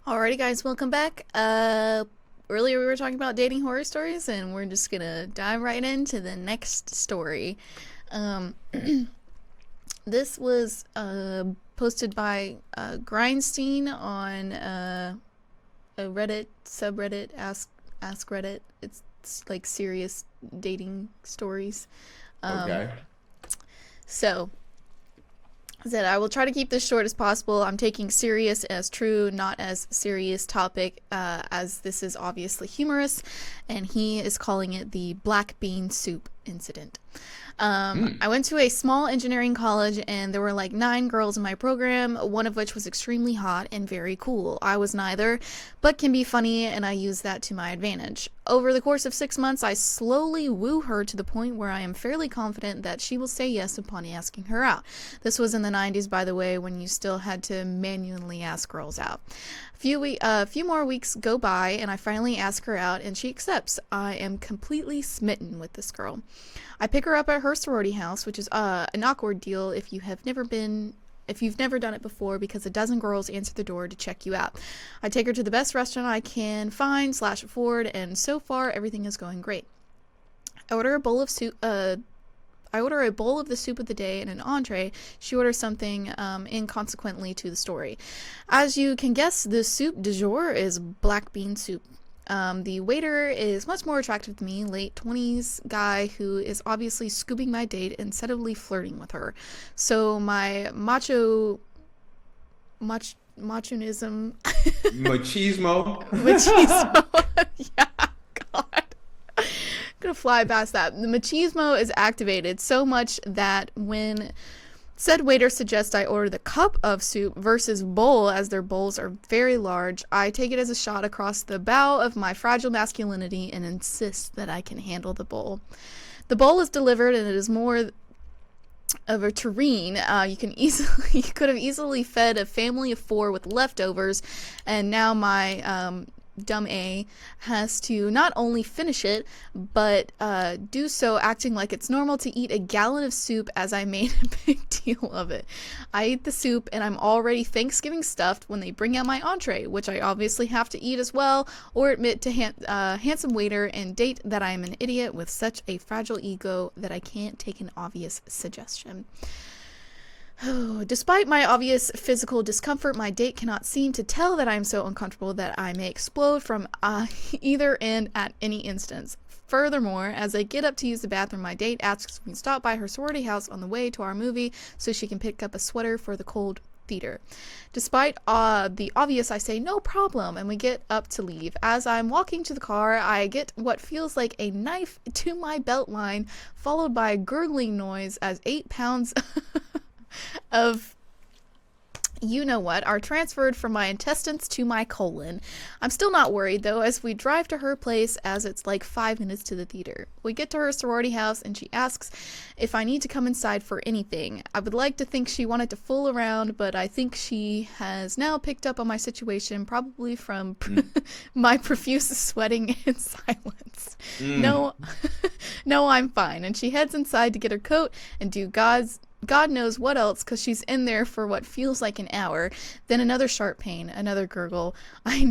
Alrighty, guys, welcome back. Earlier we were talking about dating horror stories, and we're just gonna dive right into the next story. Um, this was posted by Grindstein on a Reddit subreddit, Ask Reddit. It's like serious dating stories. Okay. So said I will try to keep this short as possible. I'm taking serious as true, not as serious topic, as this is obviously humorous, and he is calling it the black bean soup incident. I went to a small engineering college, and there were like 9 girls in my program, one of which was extremely hot and very cool. I was neither, but can be funny, and I use that to my advantage. Over the course of 6 months, I slowly woo her to the point where I am fairly confident that she will say yes upon asking her out. This was in the 90s, by the way, when you still had to manually ask girls out. A few more weeks go by, and I finally ask her out, and she accepts. I am completely smitten with this girl. I pick her up at her sorority house, which is an awkward deal if you've never done it before, because a dozen girls answer the door to check you out. I take her to the best restaurant I can find / afford, and so far everything is going great. I order a bowl of soup. I order a bowl of the soup of the day and an entree. She orders something inconsequently to the story. As you can guess, the soup du jour is black bean soup. The waiter is much more attractive to me, late 20s guy who is obviously scooping my date and subtly flirting with her. So my machonism Machismo. yeah, God. Gonna fly past that. The machismo is activated so much that when said waiter suggests I order the cup of soup versus bowl, as their bowls are very large, I take it as a shot across the bow of my fragile masculinity and insist that I can handle the bowl. The bowl is delivered, and it is more of a tureen. You could have easily fed a family of 4 with leftovers, and now my dumb A has to not only finish it, but do so acting like it's normal to eat a gallon of soup, as I made a big deal of it. I eat the soup, and I'm already Thanksgiving stuffed when they bring out my entree, which I obviously have to eat as well, or admit to handsome waiter and date that I am an idiot with such a fragile ego that I can't take an obvious suggestion. Despite my obvious physical discomfort, my date cannot seem to tell that I am so uncomfortable that I may explode from either end at any instance. Furthermore, as I get up to use the bathroom, my date asks if we can stop by her sorority house on the way to our movie so she can pick up a sweater for the cold theater. Despite the obvious, I say no problem, and we get up to leave. As I'm walking to the car, I get what feels like a knife to my belt line, followed by a gurgling noise as 8 pounds of you know what are transferred from my intestines to my colon. I'm still not worried though, as we drive to her place, as it's like 5 minutes to the theater. We get to her sorority house, and she asks if I need to come inside for anything. I would like to think she wanted to fool around, but I think she has now picked up on my situation, probably from my profuse sweating in silence. No, I'm fine. And she heads inside to get her coat and do God knows what else, because she's in there for what feels like an hour. Then another sharp pain, another gurgle. I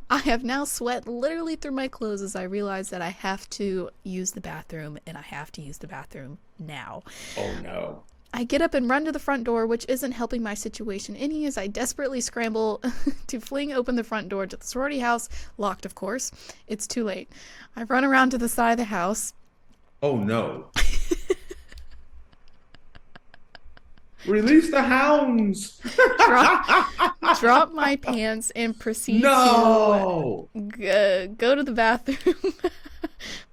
have now sweat literally through my clothes as I realize that I have to use the bathroom, and I have to use the bathroom now. Oh no. I get up and run to the front door, which isn't helping my situation any, as I desperately scramble to fling open the front door to the sorority house, locked of course. It's too late. I run around to the side of the house. Oh no. Release the hounds. drop my pants and proceed No. to go to the bathroom,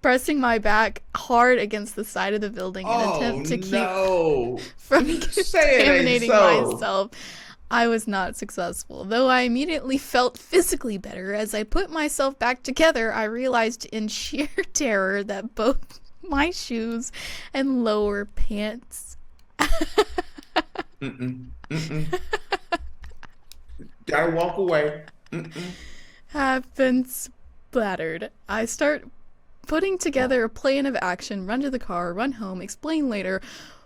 pressing my back hard against the side of the building in an attempt to keep from contaminating myself. I was not successful, though I immediately felt physically better. As I put myself back together, I realized in sheer terror that both my shoes and lower pants Gotta walk away. have been splattered. I start putting together a plan of action, run to the car, run home, explain later.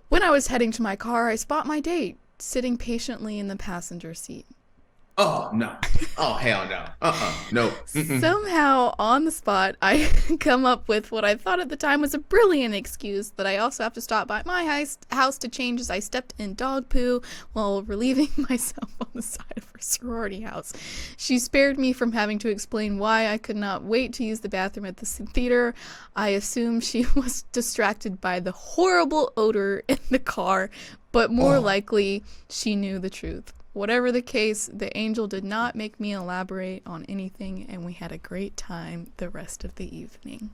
When I was heading to my car, I spot my date sitting patiently in the passenger seat. Oh no. Oh hell no. No. Mm-mm. Somehow, on the spot, I come up with what I thought at the time was a brilliant excuse that I also have to stop by my house to change as I stepped in dog poo while relieving myself on the side of her sorority house. She spared me from having to explain why I could not wait to use the bathroom at the theater. I assume she was distracted by the horrible odor in the car, but more likely she knew the truth. Whatever the case, the angel did not make me elaborate on anything, and we had a great time the rest of the evening.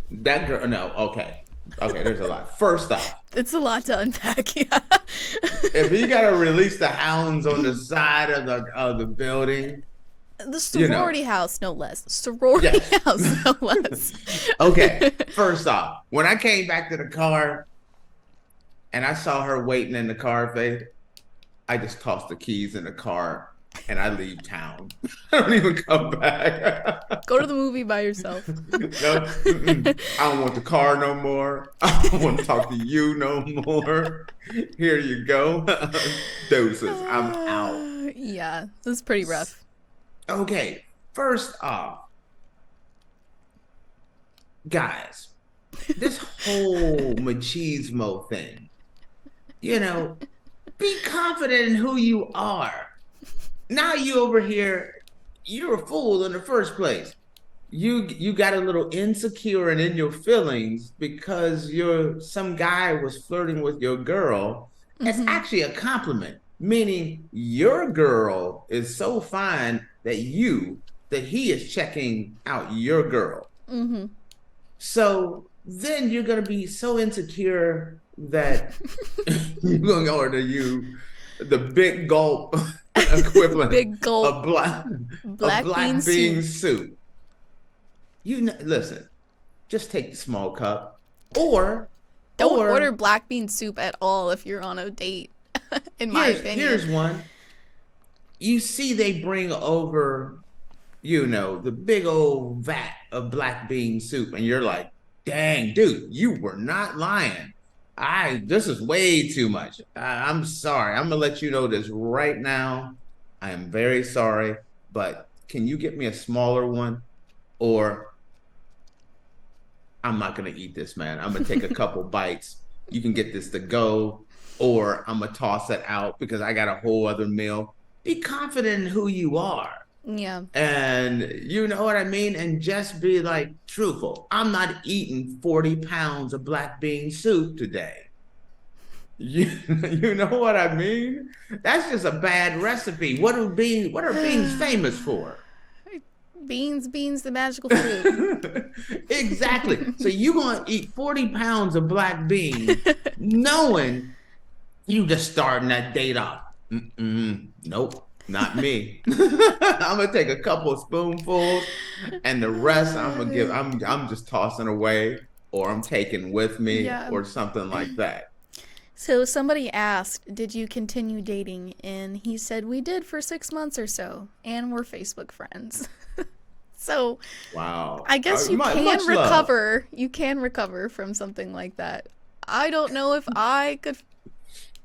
That girl, no, okay. Okay, there's a lot. First off, It's a lot to unpack, yeah. if you gotta release the hounds on the side of the building, The sorority house, no less. Sorority Yes. house, no less. okay. First off, when I came back to the car and I saw her waiting in the car, Faith, I just tossed the keys in the car and I leave town. I don't even come back. Go to the movie by yourself. No, I don't want the car no more. I don't want to talk to you no more. Here you go. Doses. I'm out. Yeah, this is pretty rough. Okay, first off, guys, this whole machismo thing, be confident in who you are. Now you over here, you're a fool in the first place. You got a little insecure and in your feelings because some guy was flirting with your girl. It's actually a compliment, meaning your girl is so fine that he is checking out your girl. So then you're gonna be so insecure that you're gonna order the big gulp equivalent Big gulp of black bean soup. Listen, just take the small cup, or Don't order black bean soup at all if you're on a date, in my opinion. Here's one. You see they bring over, the big old vat of black bean soup, and you're like, dang, dude, you were not lying. This is way too much. I'm sorry. I'm gonna let you know this right now. I am very sorry, but can you get me a smaller one? Or I'm not gonna eat this, man. I'm gonna take a couple bites. You can get this to go, or I'm gonna toss it out because I got a whole other meal. Be confident in who you are. Yeah. And you know what I mean? And just be like truthful. I'm not eating 40 pounds of black bean soup today. You know what I mean? That's just a bad recipe. What are beans famous for? Beans, the magical fruit. Exactly. So you're going to eat 40 pounds of black bean knowing you just starting that date off. Nope. Not me. I'm gonna take a couple of spoonfuls, and the rest I'm just tossing away, or I'm taking with me, or something like that. So somebody asked, did you continue dating? And he said, we did for 6 months or so, and we're Facebook friends. So wow. I guess you can recover. Love. You can recover from something like that. I don't know if I could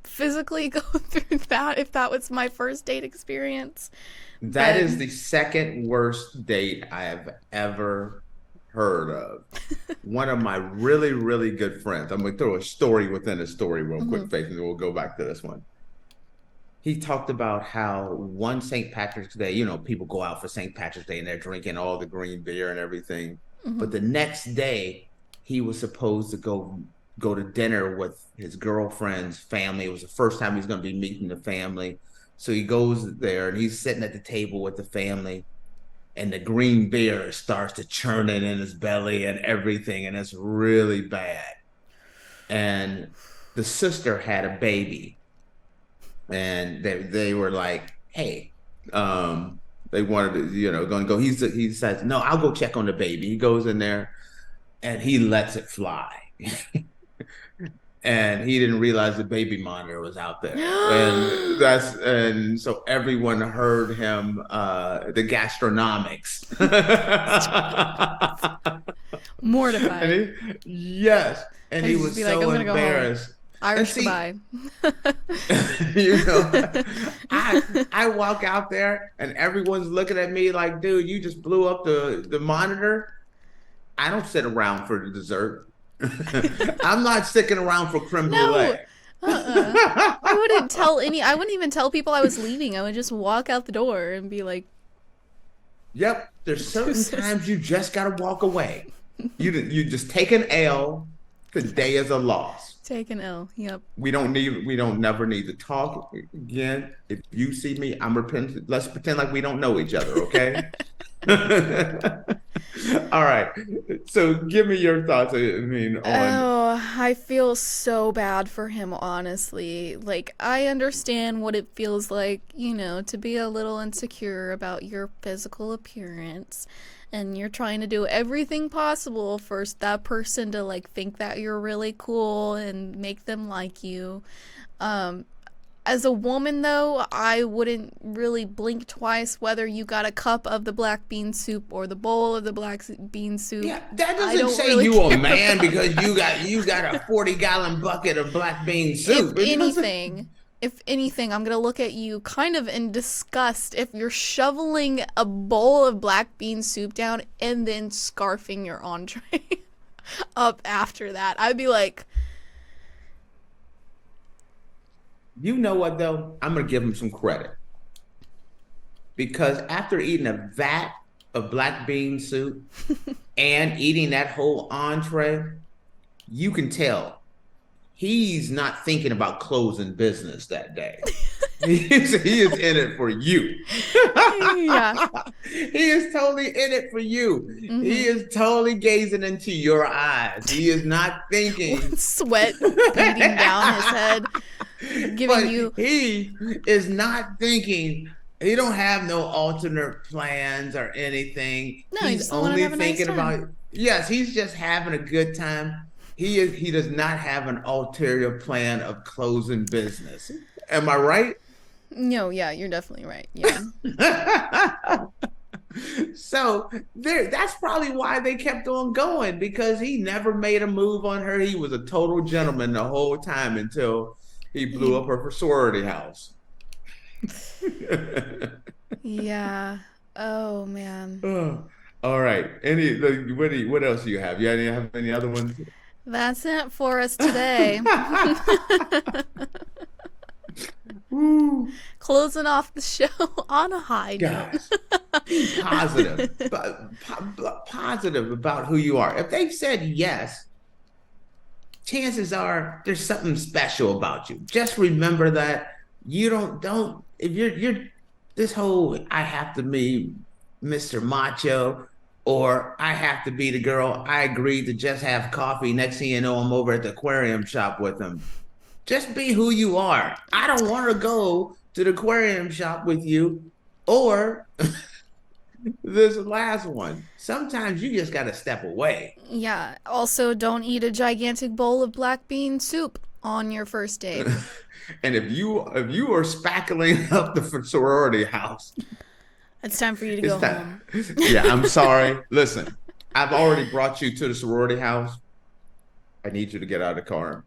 physically go through that if that was my first date experience. That is the second worst date I have ever heard of. One of my really, really good friends. I'm going to throw a story within a story real quick, Faith, and then we'll go back to this one. He talked about how one St. Patrick's Day, people go out for St. Patrick's Day and they're drinking all the green beer and everything. But the next day, he was supposed to go to dinner with his girlfriend's family. It was the first time he's going to be meeting the family. So he goes there and he's sitting at the table with the family, and the green beer starts to churning in his belly and everything. And it's really bad. And the sister had a baby, and they were like, hey, they wanted to, going to go. He says, no, I'll go check on the baby. He goes in there and he lets it fly. And he didn't realize the baby monitor was out there. And so everyone heard him, the gastronomics. Mortified. Yes. And he was so embarrassed. And Irish see, goodbye. you know, I walk out there and everyone's looking at me like, dude, you just blew up the monitor. I don't sit around for the dessert. I'm not sticking around for creme brulee. No. I wouldn't even tell people I was leaving. I would just walk out the door and be like, Yep, there's certain deuces. times you just gotta walk away. You just take an L. Today is a loss. Take an L. Yep. We don't never need to talk again. If you see me, I'm repentant. Let's pretend like we don't know each other, okay? All right. So give me your thoughts. I mean, on Oh, I feel so bad for him, honestly. Like, I understand what it feels like, to be a little insecure about your physical appearance. And you're trying to do everything possible for that person to, like, think that you're really cool and make them like you. As a woman, though, I wouldn't really blink twice whether you got a cup of the black bean soup or the bowl of the black bean soup. yeah, that I doesn't don't say really you a care man about because that. you got a 40-gallon bucket of black bean soup. It doesn't. If anything, I'm gonna look at you kind of in disgust if you're shoveling a bowl of black bean soup down and then scarfing your entree up after that. I'd be like, You know what though? I'm gonna give him some credit because after eating a vat of black bean soup and eating that whole entree, you can tell he's not thinking about closing business that day. He is in it for you. yeah. He is totally in it for you. He Mm-hmm. is totally gazing into your eyes. He is not thinking. Sweat beating down his head, giving But you. he is not thinking. He don't have no alternate plans or anything. No, you He's just want to only have a nice thinking time. about, yes, he's just having a good time. He does not have an ulterior plan of closing business. Am I right? No, yeah, you're definitely right. Yeah. So that's probably why they kept on going because he never made a move on her. He was a total gentleman the whole time until he blew He, up her sorority house. yeah. Oh, man. Oh, all right. What else do you have? Have any other ones? That's it for us today. Woo. Closing off the show on a high note. Guys, be positive, positive about who you are. If they've said yes, chances are there's something special about you. Just remember that you don't if you're this whole I have to be Mr. Macho or I have to be the girl. I agreed to just have coffee. Next thing you know, I'm over at the aquarium shop with them. Just be who you are. I don't want to go to the aquarium shop with you or this last one. Sometimes you just got to step away. Yeah. Also, don't eat a gigantic bowl of black bean soup on your first date. And if you are spackling up the sorority house, It's time for you to it's go time. home. Yeah, I'm sorry. Listen, I've already brought you to the sorority house. I need you to get out of the car.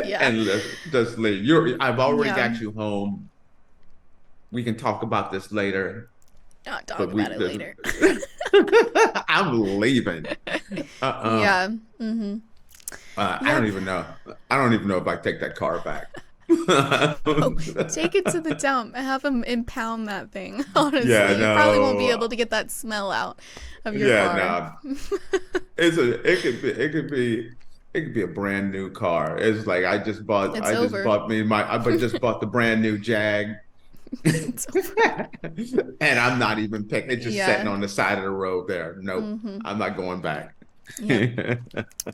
Yeah. And just leave. I've already Yeah. got you home. We can talk about this later. Not talk But about it later. I'm leaving. Yeah. Mm-hmm. I don't even know. I don't even know if I take that car back. Oh, take it to the dump and have them impound that thing. Honestly, Yeah, you probably won't be no. able to get that smell out of your Yeah, car. no. It could be a brand new car. It's like It's over. I just bought the brand new Jag. It's over. And I'm not even picking. It's just sitting Yeah. on the side of the road there. Nope, Mm-hmm. I'm not going back. Yep.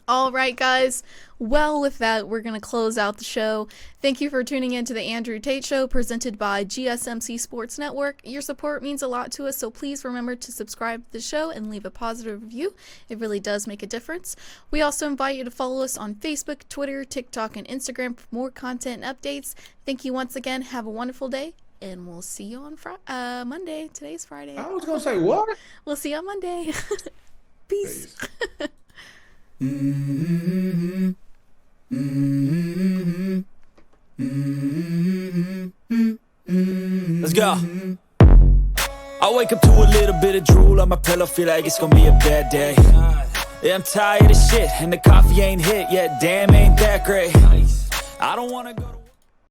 All right, guys. Well, with that, we're going to close out the show. Thank you for tuning in to the Andrew Tate Show presented by GSMC Sports Network. Your support means a lot to us, so please remember to subscribe to the show and leave a positive review. It really does make a difference. We also invite you to follow us on Facebook, Twitter, TikTok, and Instagram for more content and updates. Thank you once again. Have a wonderful day, and we'll see you on Monday. Today's Friday. I was gonna say what? We'll see you on Monday. Peace. Peace. Let's go. I wake up to a little bit of drool on my pillow, feel like it's gonna be a bad day. Yeah, I'm tired of shit, and the coffee ain't hit yet, damn, ain't that great. I don't wanna go to